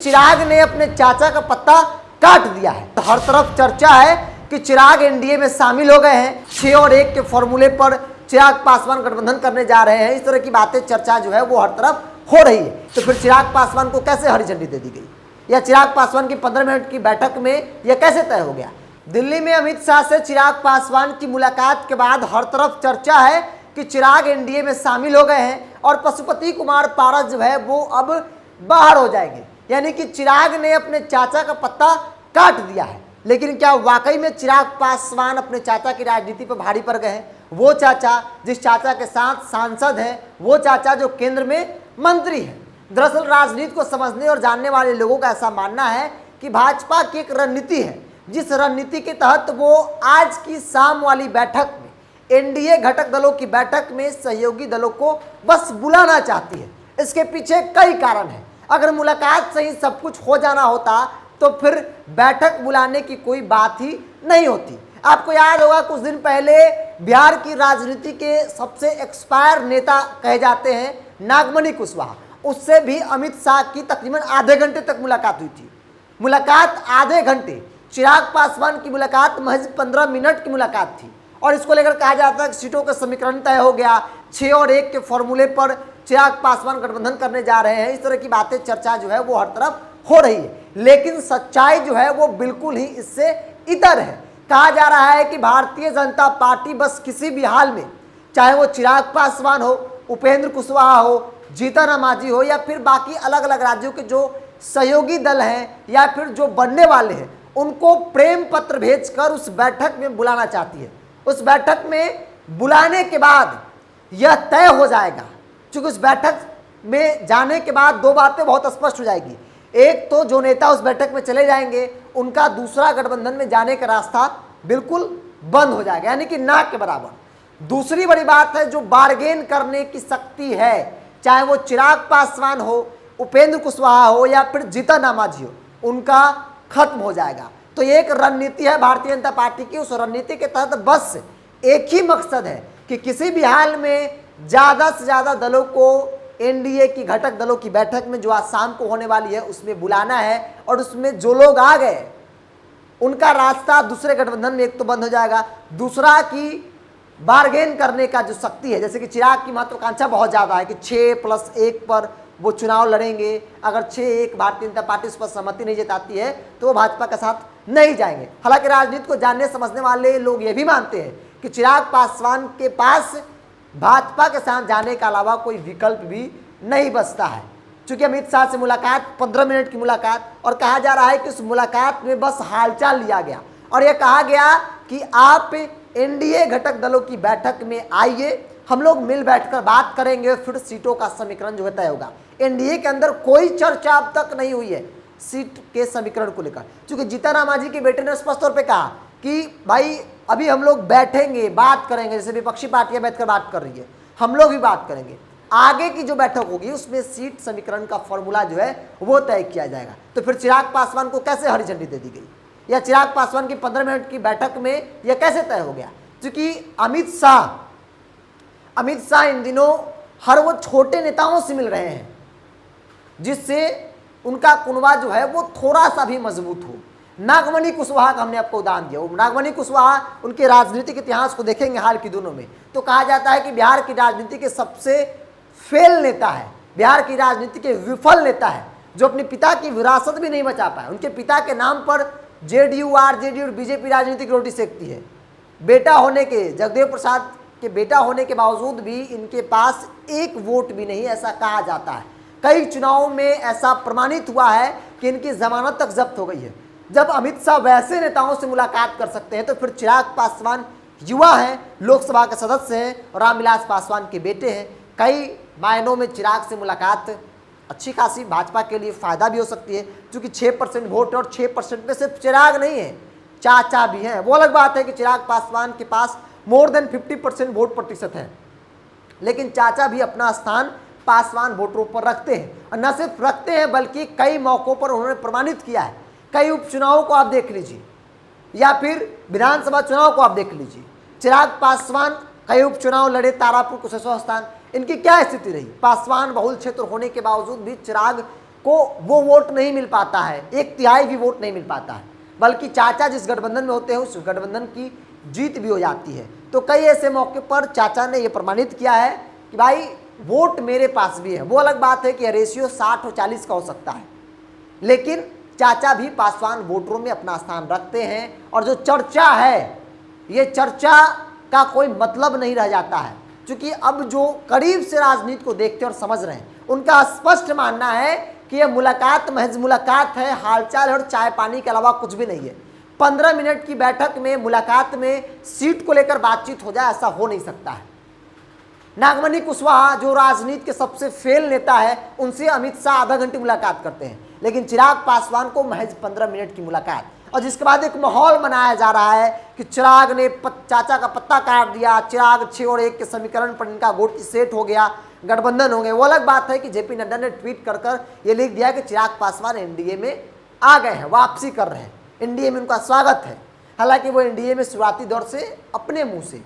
चिराग ने अपने चाचा का पत्ता काट दिया है। तो हर तरफ चर्चा है कि चिराग एनडीए में शामिल हो गए हैं। 6 और 1 के फॉर्मूले पर चिराग पासवान गठबंधन करने जा रहे हैं। इस तरह की बातें, चर्चा जो है वो हर तरफ हो रही है। तो फिर चिराग पासवान को कैसे हरी झंडी दे दी गई, या चिराग पासवान की 15 मिनट की बैठक में यह कैसे तय हो गया? दिल्ली में अमित शाह से चिराग पासवान की मुलाकात के बाद हर तरफ चर्चा है कि चिराग एनडीए में शामिल हो गए हैं और पशुपति कुमार पारस जो है वो अब बाहर हो जाएंगे। यानी कि चिराग ने अपने चाचा का पत्ता काट दिया है। लेकिन क्या वाकई में चिराग पासवान अपने चाचा की राजनीति पर भारी पड़ गए हैं? वो चाचा जिस चाचा के साथ सांसद हैं, वो चाचा जो केंद्र में मंत्री हैं। दरअसल राजनीति को समझने और जानने वाले लोगों का ऐसा मानना है कि भाजपा की एक रणनीति है, जिस रणनीति के तहत वो आज की शाम वाली बैठक में, एनडीए घटक दलों की बैठक में सहयोगी दलों को बस बुलाना चाहती है। इसके पीछे कई कारण हैं। अगर मुलाकात से ही सब कुछ हो जाना होता तो फिर बैठक बुलाने की कोई बात ही नहीं होती। आपको याद होगा कुछ दिन पहले बिहार की राजनीति के सबसे एक्सपायर नेता कहे जाते हैं नागमणि कुशवाहा, उससे भी अमित शाह की तकरीबन आधे घंटे तक मुलाकात हुई थी। मुलाकात आधे घंटे, चिराग पासवान की मुलाकात महज 15 मिनट की मुलाकात थी। और इसको लेकर कहा जाता है कि सीटों का समीकरण तय हो गया। 6 और 1 के फॉर्मूले पर चिराग पासवान गठबंधन करने जा रहे हैं। इस तरह की बातें, चर्चा जो है वो हर तरफ हो रही है। लेकिन सच्चाई जो है वो बिल्कुल ही इससे इतर है। कहा जा रहा है कि भारतीय जनता पार्टी बस किसी भी हाल में, चाहे वो चिराग पासवान हो, उपेंद्र कुशवाहा हो, जीतन राम मांझी हो, या फिर बाकी अलग अलग राज्यों के जो सहयोगी दल हैं या फिर जो बनने वाले हैं, उनको प्रेम पत्र भेजकर उस बैठक में बुलाना चाहती है। उस बैठक में बुलाने के बाद यह तय हो जाएगा, क्योंकि उस बैठक में जाने के बाद दो बातें बहुत स्पष्ट हो जाएगी। एक तो जो नेता उस बैठक में चले जाएंगे, उनका दूसरा गठबंधन में जाने का रास्ता बिल्कुल बंद हो जाएगा, यानी कि ना के बराबर। दूसरी बड़ी बात है, जो बार्गेन करने की शक्ति है, चाहे वो चिराग पासवान हो, उपेंद्र कुशवाहा हो या फिर जीतन राम मांझी हो, उनका खत्म हो जाएगा। तो ये एक रणनीति है भारतीय जनता पार्टी की। उस रणनीति के तहत बस एक ही मकसद है कि किसी भी हाल में ज़्यादा से ज़्यादा दलों को एनडीए की घटक दलों की बैठक में जो आज शाम को होने वाली है उसमें बुलाना है। और उसमें जो लोग आ गए उनका रास्ता दूसरे गठबंधन में एक तो बंद हो जाएगा, दूसरा कि बार्गेन करने का जो शक्ति है, जैसे कि चिराग की महत्वाकांक्षा बहुत ज़्यादा है कि 6+1 पर वो चुनाव लड़ेंगे। अगर 6-1 भारतीय जनता पार्टी उस पर सहमति नहीं जताती है तो वो भाजपा के साथ नहीं जाएंगे। हालांकि राजनीति को जानने समझने वाले लोग ये भी मानते हैं कि चिराग पासवान के पास भाजपा के साथ जाने के अलावा कोई विकल्प भी नहीं बचता है। चूंकि अमित शाह से मुलाकात 15 मिनट की मुलाकात, और कहा जा रहा है कि उस मुलाकात में बस हालचाल लिया गया और यह कहा गया कि आप एनडीए घटक दलों की बैठक में आइए, हम लोग मिल बैठकर बात करेंगे, फिर सीटों का समीकरण जो है तय होगा। एनडीए के अंदर कोई चर्चा अब तक नहीं हुई है सीट के समीकरण को लेकर, क्योंकि जीतन राम मांझी के बेटे ने स्पष्ट तौर पे कहा कि भाई अभी हम लोग बैठेंगे, बात करेंगे, जैसे विपक्षी पार्टियां बैठकर बात कर रही है, हम लोग भी बात करेंगे। आगे की जो बैठक होगी उसमें सीट समीकरण का फॉर्मूला जो है वो तय किया जाएगा। तो फिर चिराग पासवान को कैसे हरी झंडी दे दी गई, या चिराग पासवान की 15 मिनट की बैठक में यह कैसे तय हो गया? क्योंकि अमित शाह इन दिनों हर वो छोटे नेताओं से मिल रहे हैं जिससे उनका कुनबा जो है वो थोड़ा सा भी मजबूत हो। नागमणि कुशवाहा का हमने आपको उदाहरण दिया। नागमणि कुशवाहा, उनके राजनीतिक इतिहास को देखेंगे हाल की दिनों में तो कहा जाता है कि बिहार की राजनीति के सबसे फेल नेता है, बिहार की राजनीति के विफल नेता है, जो अपने पिता की विरासत भी नहीं बचा पाए। उनके पिता के नाम पर जेडीयू, आरजेडी और बीजेपी राजनीति की रोटी सेकती है। बेटा होने के, जगदेव प्रसाद के बेटा होने के बावजूद भी इनके पास एक वोट भी नहीं, ऐसा कहा जाता है। कई चुनावों में ऐसा प्रमाणित हुआ है कि इनकी जमानत तक जब्त हो गई है। जब अमित शाह वैसे नेताओं से मुलाकात कर सकते हैं तो फिर चिराग पासवान युवा हैं, लोकसभा के सदस्य हैं और रामविलास पासवान के बेटे हैं। कई मायनों में चिराग से मुलाकात अच्छी खासी भाजपा के लिए फ़ायदा भी हो सकती है, क्योंकि 6% वोट है और 6% में सिर्फ चिराग नहीं है, चाचा भी हैं। वो अलग बात है कि चिराग पासवान के पास मोर देन 50% वोट प्रतिशत है, लेकिन चाचा भी अपना स्थान पासवान वोटरों पर रखते हैं। और न सिर्फ रखते हैं बल्कि कई मौक़ों पर उन्होंने प्रमाणित किया है। कई उपचुनावों को आप देख लीजिए या फिर विधानसभा चुनाव को आप देख लीजिए, चिराग पासवान कई उपचुनाव लड़े, तारापुर, कुशेश्वर स्थान, इनकी क्या स्थिति रही? पासवान बहुल क्षेत्र होने के बावजूद भी चिराग को वो वोट नहीं मिल पाता है, 1/3 भी वोट नहीं मिल पाता है, बल्कि चाचा जिस गठबंधन में होते हैं उस गठबंधन की जीत भी हो जाती है। तो कई ऐसे मौके पर चाचा ने यह प्रमाणित किया है कि भाई वोट मेरे पास भी है। वो अलग बात है कि रेशियो 60 और 40 का हो सकता है, लेकिन चाचा भी पासवान वोटरों में अपना स्थान रखते हैं। और जो चर्चा है, ये चर्चा का कोई मतलब नहीं रह जाता है, क्योंकि अब जो करीब से राजनीति को देखते और समझ रहे हैं उनका स्पष्ट मानना है कि यह मुलाकात महज मुलाकात है, हालचाल और चाय पानी के अलावा कुछ भी नहीं है। 15 मिनट की बैठक में, मुलाकात में सीट को लेकर बातचीत हो जाए, ऐसा हो नहीं सकता है। नागमणि कुशवाहा जो राजनीति के सबसे फेल नेता है, उनसे अमित शाह आधा घंटे मुलाकात करते हैं, लेकिन चिराग पासवान को महज 15 मिनट की मुलाकात। और जिसके बाद एक माहौल बनाया जा रहा है कि चिराग ने चाचा का पत्ता काट दिया, चिराग 6 और 1 के समीकरण पर इनका वोट सेट हो गया, गठबंधन हो गए। वो अलग बात है कि जेपी नड्डा ने ट्वीट कर ये लिख दिया कि चिराग पासवान एनडीए में आ गए हैं, वापसी कर रहे हैं, एनडीए में उनका स्वागत है। हालांकि वो एनडीए में शुरुआती दौर से अपने मुंह से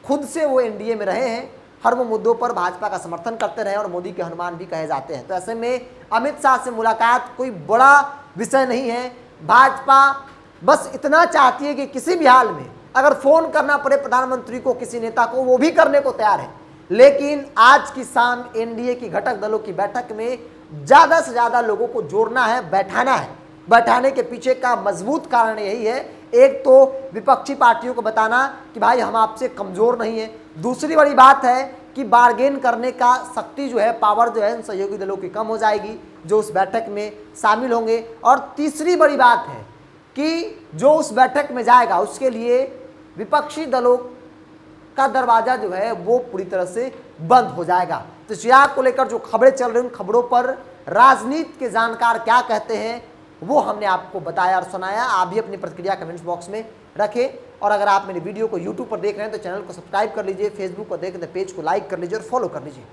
खुद से वो एनडीए में रहे हैं, हर वो मुद्दों पर भाजपा का समर्थन करते रहे और मोदी के हनुमान भी कहे जाते हैं। तो ऐसे में अमित शाह से मुलाकात कोई बड़ा विषय नहीं है। भाजपा बस इतना चाहती है कि किसी भी हाल में अगर फोन करना पड़े प्रधानमंत्री को, किसी नेता को, वो भी करने को तैयार है। लेकिन आज की शाम एनडीए की घटक दलों की बैठक में ज्यादा से ज्यादा लोगों को जोड़ना है, बैठाना है। बैठाने के पीछे का मजबूत कारण यही है, एक तो विपक्षी पार्टियों को बताना कि भाई हम आपसे कमजोर नहीं है। दूसरी बड़ी बात है कि बार्गेन करने का शक्ति जो है, पावर जो है, उन सहयोगी दलों की कम हो जाएगी जो उस बैठक में शामिल होंगे। और तीसरी बड़ी बात है कि जो उस बैठक में जाएगा उसके लिए विपक्षी दलों का दरवाजा जो है वो पूरी तरह से बंद हो जाएगा। तो चिराग को लेकर जो खबरें चल रही हैं, उन खबरों पर राजनीति के जानकार क्या कहते हैं वो हमने आपको बताया और सुनाया। आप भी अपनी प्रतिक्रिया कमेंट्स बॉक्स में रखें। और अगर आप मेरी वीडियो को यूट्यूब पर देख रहे हैं तो चैनल को सब्सक्राइब कर लीजिए, फेसबुक पर देख रहे हैं तो पेज को लाइक कर लीजिए और फॉलो कर लीजिए।